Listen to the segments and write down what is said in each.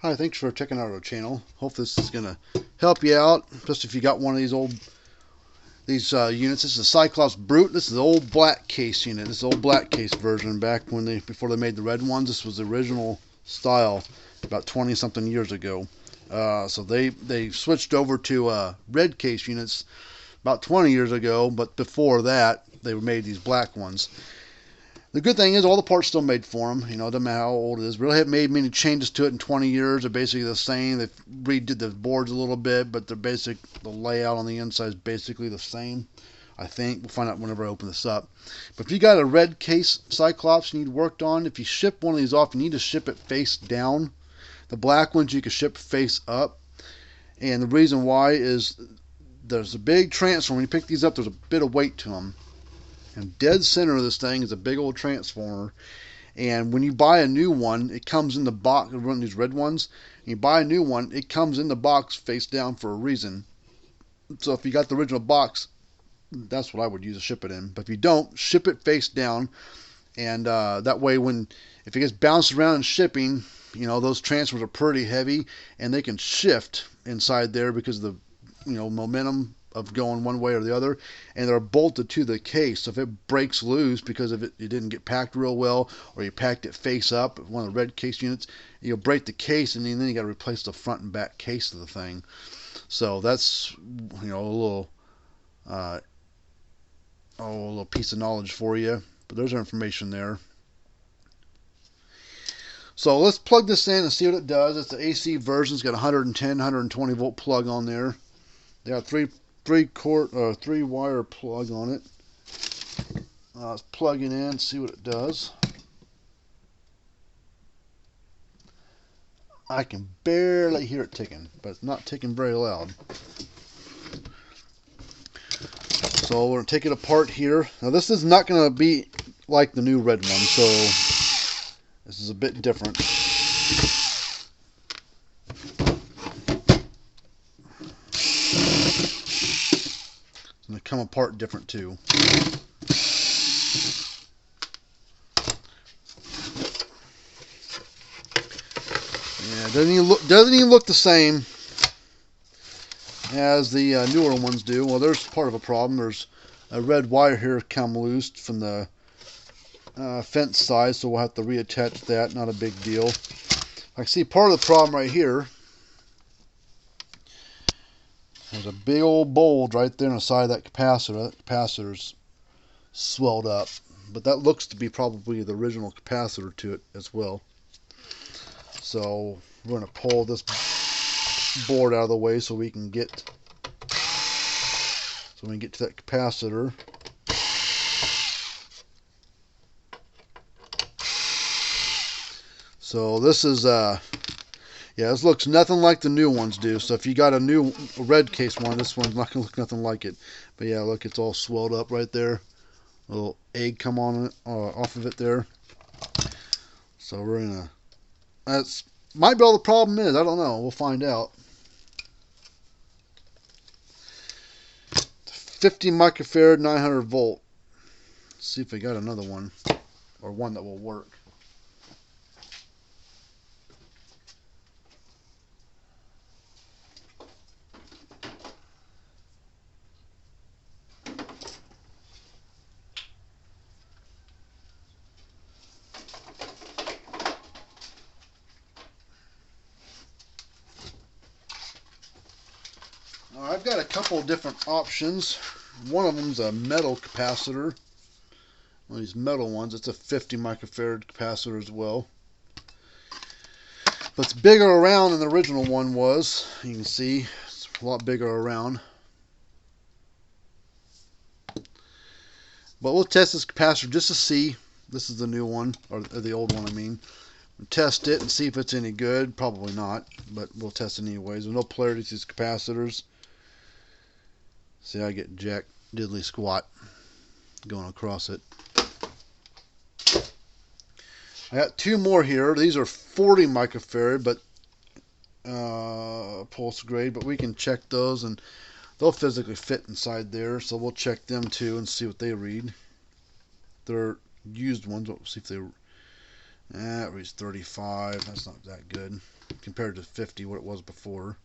Hi, thanks for checking out our channel. Hope this is going to help you out, especially if you got one of these units. This is a Cyclops Brute. This is the old black case unit. This is the old black case version back when before they made the red ones. This was the original style about 20 something years ago. So they switched over to red case units about 20 years ago, but before that they made these black ones. The good thing is all the parts still made for them. You know, it doesn't matter how old it is. Really haven't made many changes to it in 20 years. They're basically the same. They've redid the boards a little bit, but the layout on the inside is basically the same. I think we'll find out whenever I open this up. But if you got a red case Cyclops you need worked on, if you ship one of these off, you need to ship it face down. The black ones you can ship face up, and the reason why is there's a big transfer. When you pick these up, there's a bit of weight to them. And dead center of this thing is a big old transformer. And when you buy a new one, it comes in the box. One of these red ones, and you buy a new one, it comes in the box face down for a reason. So if you got the original box, that's what I would use to ship it in. But if you don't, ship it face down, and that way if it gets bounced around in shipping, you know, those transfers are pretty heavy and they can shift inside there because of the momentum of going one way or the other, and they're bolted to the case. So if it breaks loose because of it didn't get packed real well, or you packed it face up, one of the red case units, you'll break the case, and then you got to replace the front and back case of the thing. So that's a little piece of knowledge for you. But there's our information there. So let's plug this in and see what it does. It's the AC version. It's got a 110, 120 volt plug on there. They got three wire plug on it. Let's plug it in and see what it does. I can barely hear it ticking, but it's not ticking very loud. So we're going to take it apart here. Now this is not going to be like the new red one, so this is a bit different. It's going to come apart different too. Yeah, doesn't even look the same as the newer ones do. Well, there's part of a problem. There's a red wire here come loose from the fence side, so we'll have to reattach that. Not a big deal. I see part of the problem right here. There's a big old bulge right there on the side of that capacitor. That capacitor's swelled up, but that looks to be probably the original capacitor to it as well. So we're going to pull this board out of the way so we can get to that capacitor. So this is yeah, this looks nothing like the new ones do. So if you got a red case one, this one's not going to look nothing like it. But yeah, look, it's all swelled up right there. A little egg come on it, off of it there. So we're gonna. That's might be all the problem is. I don't know. We'll find out. 50 microfarad, 900 volt. Let's see if we got another one, or one that will work. I've got a couple of different options. One of them is a metal capacitor. One of these metal ones. It's a 50 microfarad capacitor as well. But it's bigger around than the original one was. You can see it's a lot bigger around. But we'll test this capacitor just to see. This is the new one, or the old one I mean. We'll test it and see if it's any good. Probably not, but we'll test it anyways. There's no polarity to these capacitors. See, I get jack diddly squat going across it. I got two more here. These are 40 microfarad, but pulse grade, but we can check those, and they'll physically fit inside there. So we'll check them too and see what they read. They're used ones. We'll see if they. That reads 35. That's not that good. compared to 50, what it was before.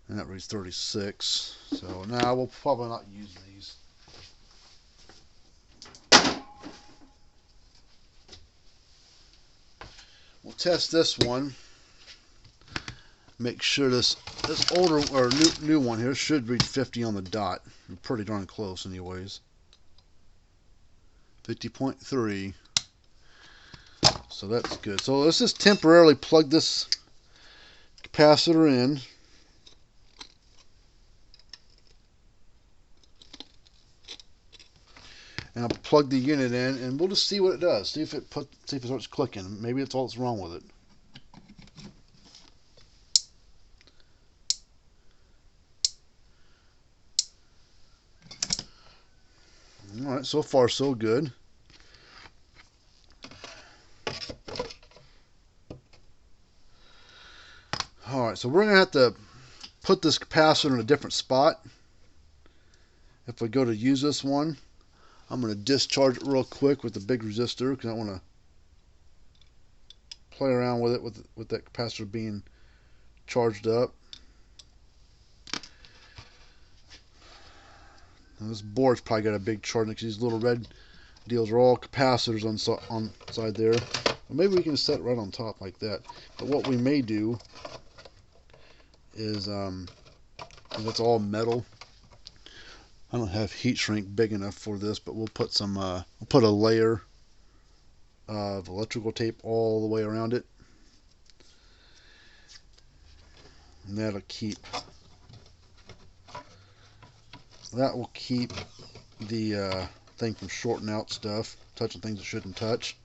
And that reads 36. So now we'll probably not use these. We'll test this one. Make sure this older or new one here should read 50 on the dot. We're pretty darn close anyways. 50.3. So that's good. So let's just temporarily plug this capacitor in. And I'll plug the unit in, and we'll just see what it does. See if it starts clicking. Maybe that's all that's wrong with it. All right, so far so good. All right, so we're gonna have to put this capacitor in a different spot. If we go to use this one, I'm going to discharge it real quick with the big resistor because I want to play around with it with that capacitor being charged up. Now this board's probably got a big charge because these little red deals are all capacitors on side there. Well, maybe we can set it right on top like that. But what we may do is that's all metal. I don't have heat shrink big enough for this, but we'll put some we'll put a layer of electrical tape all the way around it, and that will keep the thing from shorting out stuff, touching things it shouldn't touch.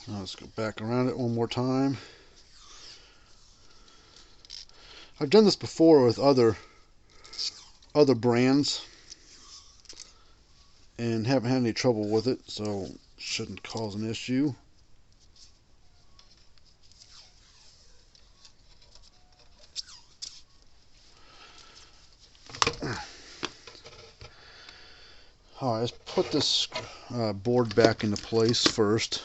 Now let's go back around it one more time. I've done this before with other brands and haven't had any trouble with it, so shouldn't cause an issue. Alright, let's put this board back into place first.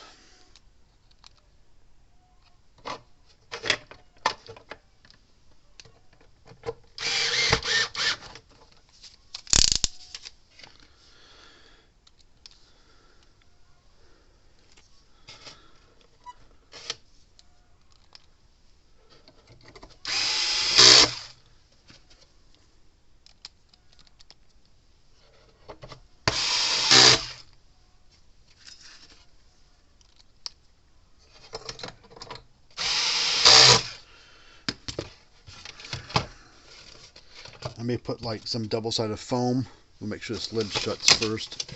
I may put like some double-sided foam. We'll make sure this lid shuts first.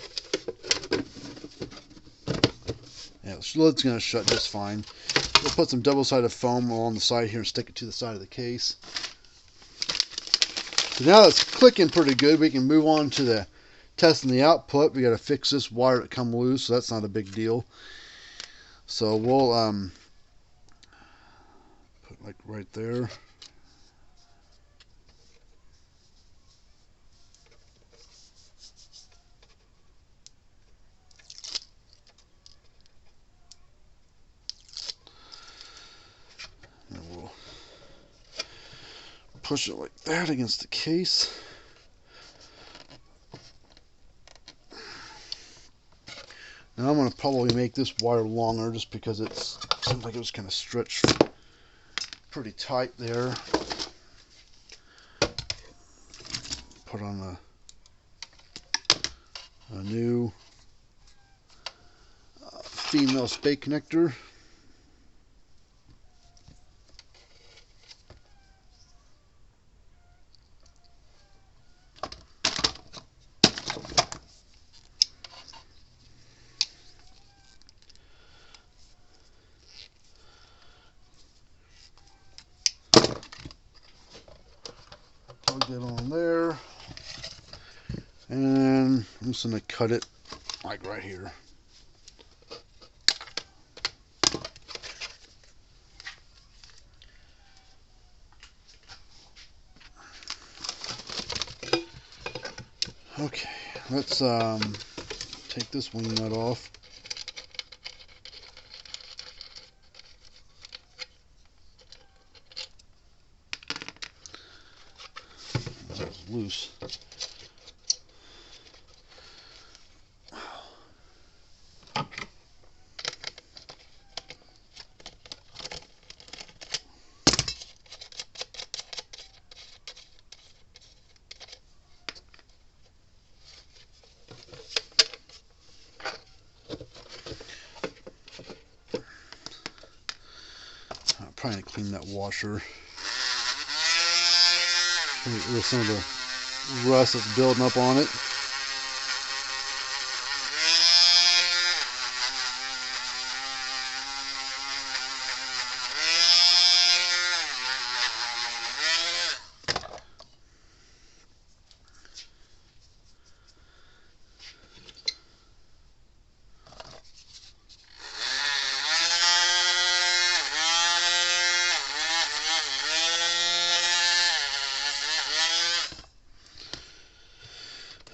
Yeah, the lid's going to shut just fine. We'll put some double-sided foam along the side here and stick it to the side of the case. So now it's clicking pretty good. We can move on to the testing the output. We got to fix this wire that come loose, so that's not a big deal. So we'll put like right there. And we'll push it like that against the case. Now I'm going to probably make this wire longer just because it seems like it was kind of stretched pretty tight there. Put on a new female spade connector. get on there. And I'm just going to cut it like right here. Okay, let's take this wing nut off. That's loose. Trying to clean that washer. Get rid of some of the rust that's building up on it.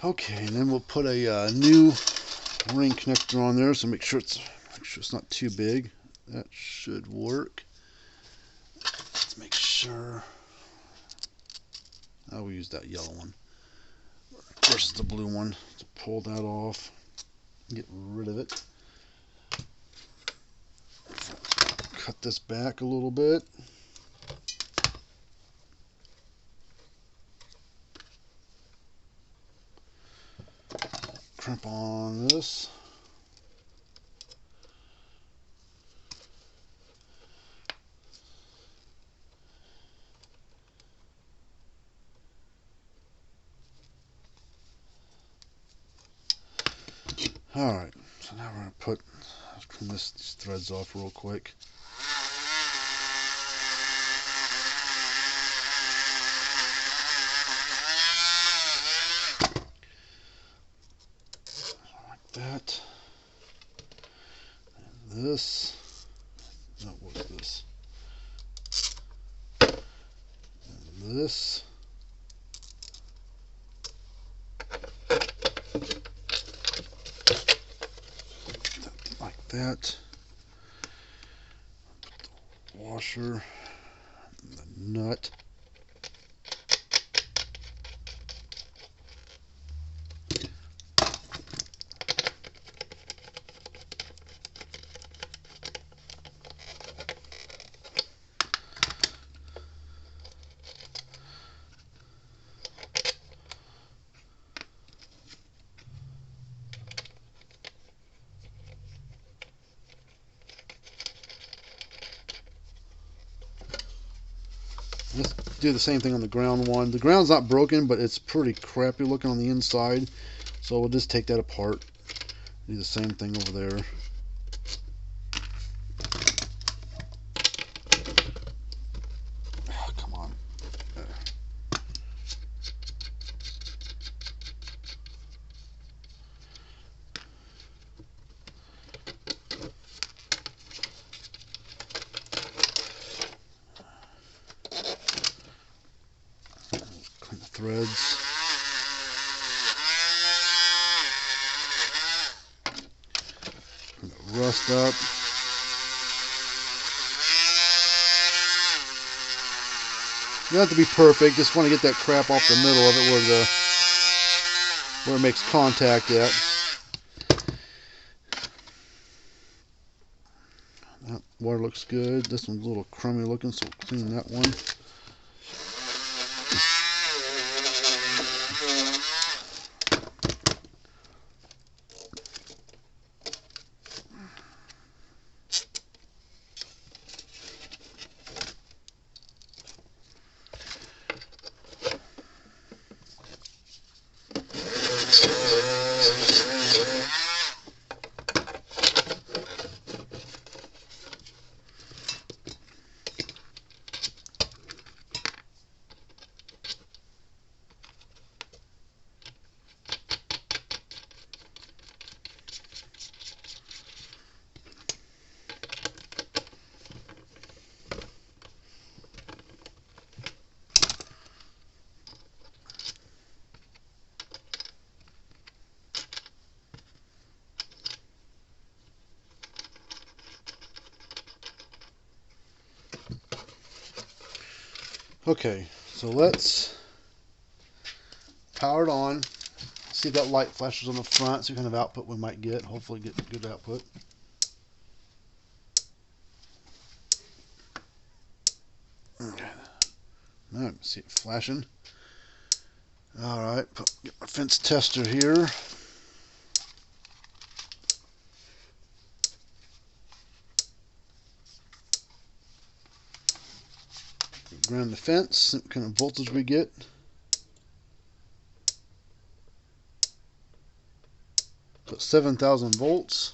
Okay, and then we'll put a new ring connector on there, so make sure it's not too big. That should work. Let's make sure. I will use that yellow one versus the blue one to pull that off. Get rid of it. Cut this back a little bit. Crimp on this. Alright, so now we're going to trim these threads off real quick. That and this. No, what's this? And this. Like that. Put the washer and the nut. Let's do the same thing on the ground one. The ground's not broken, but it's pretty crappy looking on the inside. So we'll just take that apart. Do the same thing over there. Oh, come on. There. Clean the threads. Clean the rust up. You don't have to be perfect, just want to get that crap off the middle of it where it makes contact at. That water looks good. This one's a little crummy looking, so we'll clean that one. Okay, so let's power it on. See if that light flashes on the front, see what kind of output we might get. Hopefully get good output. Okay. Alright, see it flashing. Alright, get my fence tester here. Ground the fence, see what kind of voltage we get. Put 7,000 volts.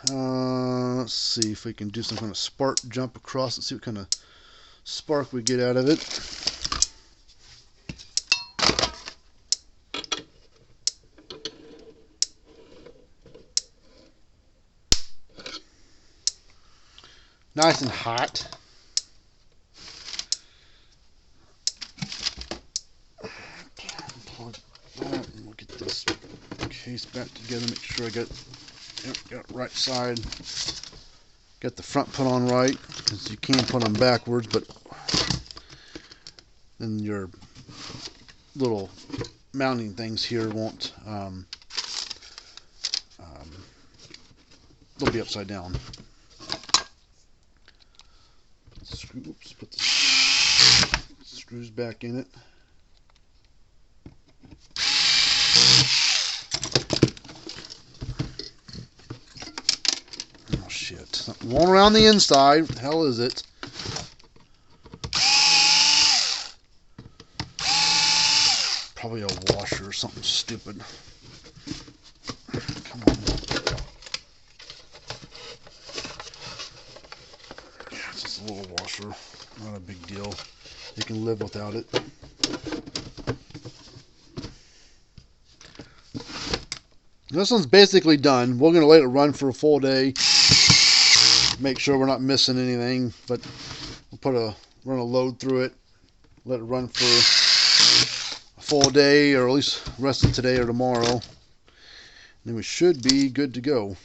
Let's see if we can do some kind of spark jump across and see what kind of spark we get out of it. Nice and hot. Plug that and we'll get this case back together, make sure I got it right side. Got the front put on right, because you can put them backwards, but then your little mounting things here won't, they'll be upside down. Oops, put the screws back in it. Oh shit, something rolling around the inside. What the hell is it? Probably a washer or something stupid. Come on. Yeah, it's just a little washer. Not a big deal. You can live without it. This one's basically done. We're going to let it run for a full day. Make sure we're not missing anything. But we'll run a load through it. Let it run for a full day, or at least the rest of today or tomorrow. Then we should be good to go.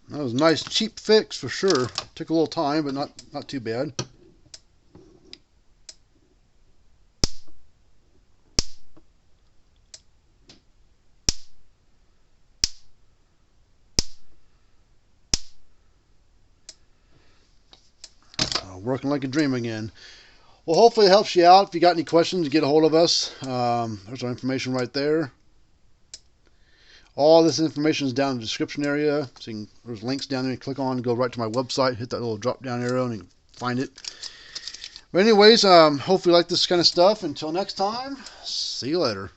That was a nice cheap fix for sure. Took a little time, but not too bad. Working like a dream again. Well, hopefully it helps you out. If you got any questions, get a hold of us. There's our information right there. All this information is down in the description area. So there's links down there. You click on, go right to my website, hit that little drop down arrow, and you can find it. But anyways, hopefully you like this kind of stuff. Until next time, see you later.